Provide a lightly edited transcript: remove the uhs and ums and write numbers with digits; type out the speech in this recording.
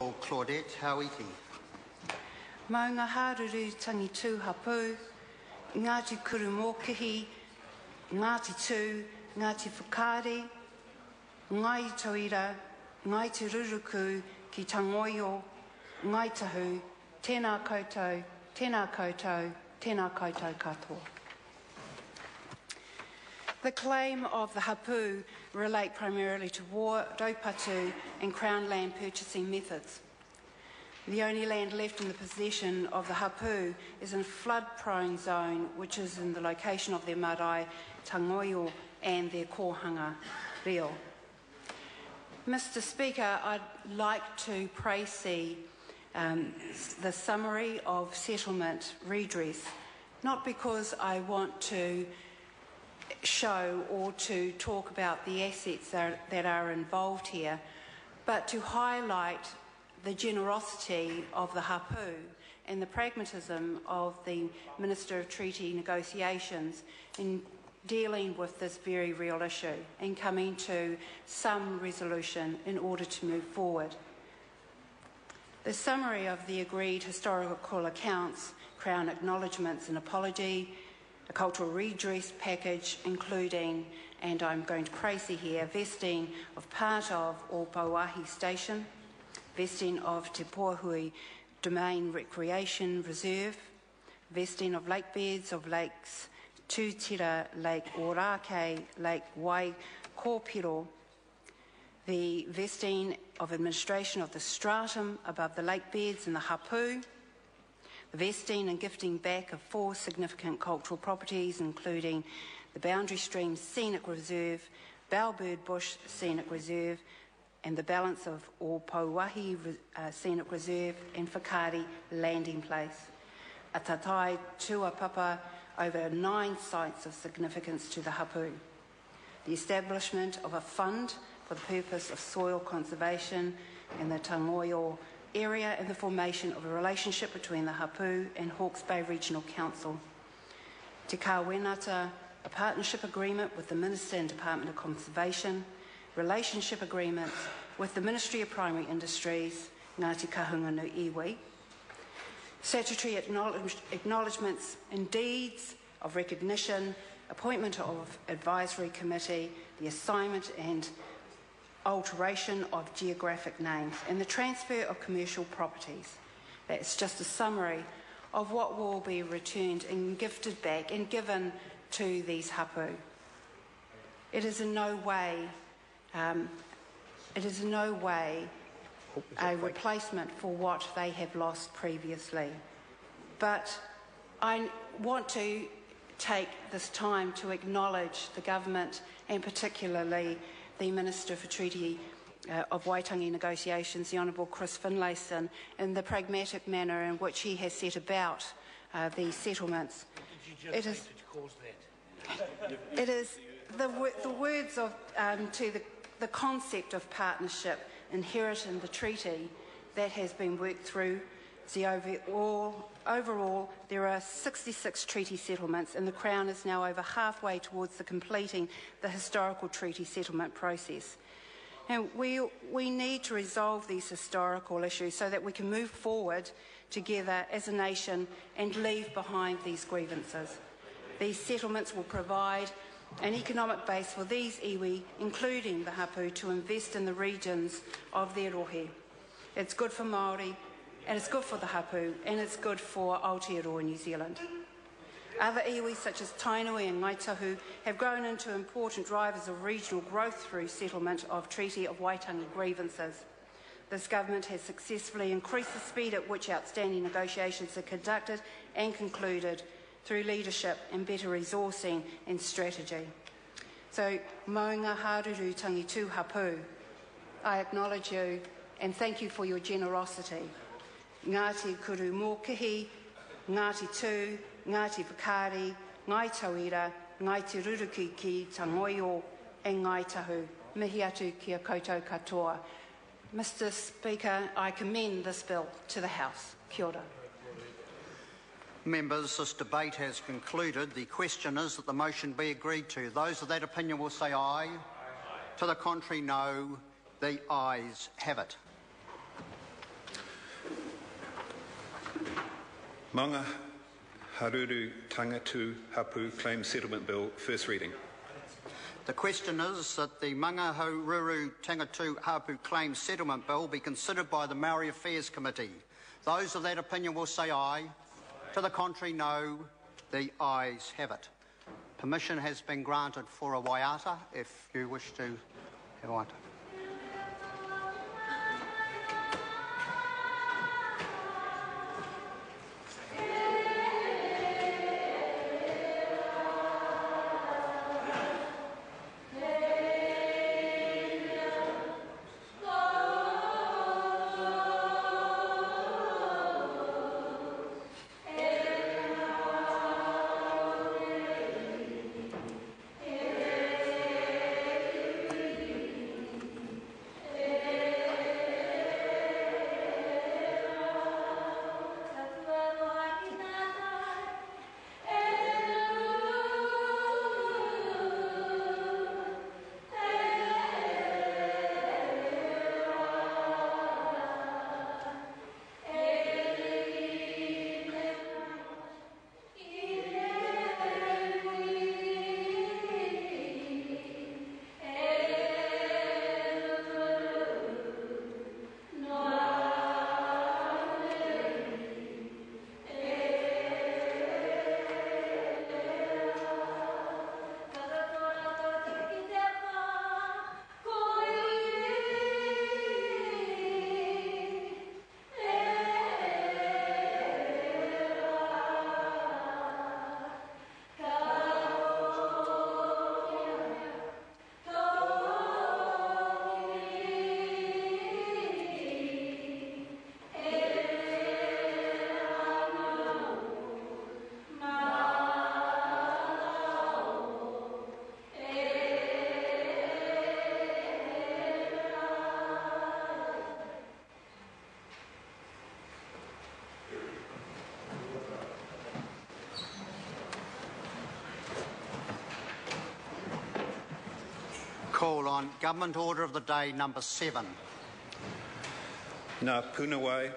Claudette Hauiti. Maungaharuru-Tangitu Hapu, Ngāti Kurumōkihi, Ngāti Tū, Ngāti Whakaari, Ngai Tauira, Ngai Te Ruruku, Ki Tangoio, Ngai Tahu, Tēnā koutou, Tēnā koutou, Tēnā koutou katoa. The claim of the Hapu relate primarily to war, raupatu and Crown land purchasing methods. The only land left in the possession of the Hapu is in a flood-prone zone, which is in the location of their marae, Tangoio, and their kōhanga reo. Mr. Speaker, I'd like to praise the summary of settlement redress, not because I want to show or to talk about the assets that are involved here, but to highlight the generosity of the Hapu and the pragmatism of the Minister of Treaty Negotiations in dealing with this very real issue and coming to some resolution in order to move forward. The summary of the agreed historical accounts, Crown acknowledgements and apology, a cultural redress package including, and I'm going to praise here, vesting of part of Ōpauahi Station, vesting of Te Pōhui Domain Recreation Reserve, vesting of lake beds of lakes Tūtira, Lake Ōrākei, Lake Waikōpiro, the vesting of administration of the stratum above the lake beds in the Hapu, the vesting and gifting back of 4 significant cultural properties, including the Boundary Stream Scenic Reserve, Bellbird Bush Scenic Reserve, and the balance of Ōpauahi Scenic Reserve and Whakaari Landing Place. A tatai tuapapa over 9 sites of significance to the Hapu. The establishment of a fund for the purpose of soil conservation in the Tangoio area and the formation of a relationship between the Hapu and Hawke's Bay Regional Council. Te Kāwenata, a partnership agreement with the Minister and Department of Conservation, relationship agreements with the Ministry of Primary Industries, Ngāti Kahunga no iwi, statutory acknowledgements and deeds of recognition, appointment of advisory committee, the assignment and alteration of geographic names, and the transfer of commercial properties. That's just a summary of what will be returned and gifted back and given to these Hapu. It is in no way a replacement for what they have lost previously. But I want to take this time to acknowledge the government and particularly the Minister for Treaty of Waitangi Negotiations, the Honourable Chris Finlayson, and the pragmatic manner in which he has set about these settlements. It is the words of to the concept of partnership inherent in the treaty that has been worked through. The overall, there are 66 treaty settlements, and the Crown is now over halfway towards completing the historical treaty settlement process. And we need to resolve these historical issues so that we can move forward together as a nation and leave behind these grievances. These settlements will provide an economic base for these iwi, including the Hapu, to invest in the regions of their rohe. It's good for Māori, and it's good for the Hapu, and it's good for Aotearoa New Zealand. Other iwi, such as Tainui and Ngaitahu, have grown into important drivers of regional growth through settlement of Treaty of Waitangi grievances. This government has successfully increased the speed at which outstanding negotiations are conducted and concluded through leadership and better resourcing and strategy. So, Maungaharuru-Tangitu Hapu, I acknowledge you and thank you for your generosity. Ngāti Kurumōkihi, Ngāti Tū, Ngāti Whakaari, Ngai Tauira, Ngai Te Ruruku ki Tangoio, and Ngai Tahu. Mihi atu kia koutou katoa. Mr. Speaker, I commend this bill to the House. Kia ora. Members, this debate has concluded. The question is that the motion be agreed to. Those of that opinion will say aye. To the contrary, no. The ayes have it. Maungaharuru-Tangitu Hapu Claim Settlement Bill, first reading. The question is that the Maungaharuru-Tangitu Hapu Claim Settlement Bill be considered by the Maori Affairs Committee. Those of that opinion will say aye. To the contrary, no. The ayes have it. Permission has been granted for a waiata if you wish to have a waiata. Call on Government Order of the Day number 7. Ngā Punawai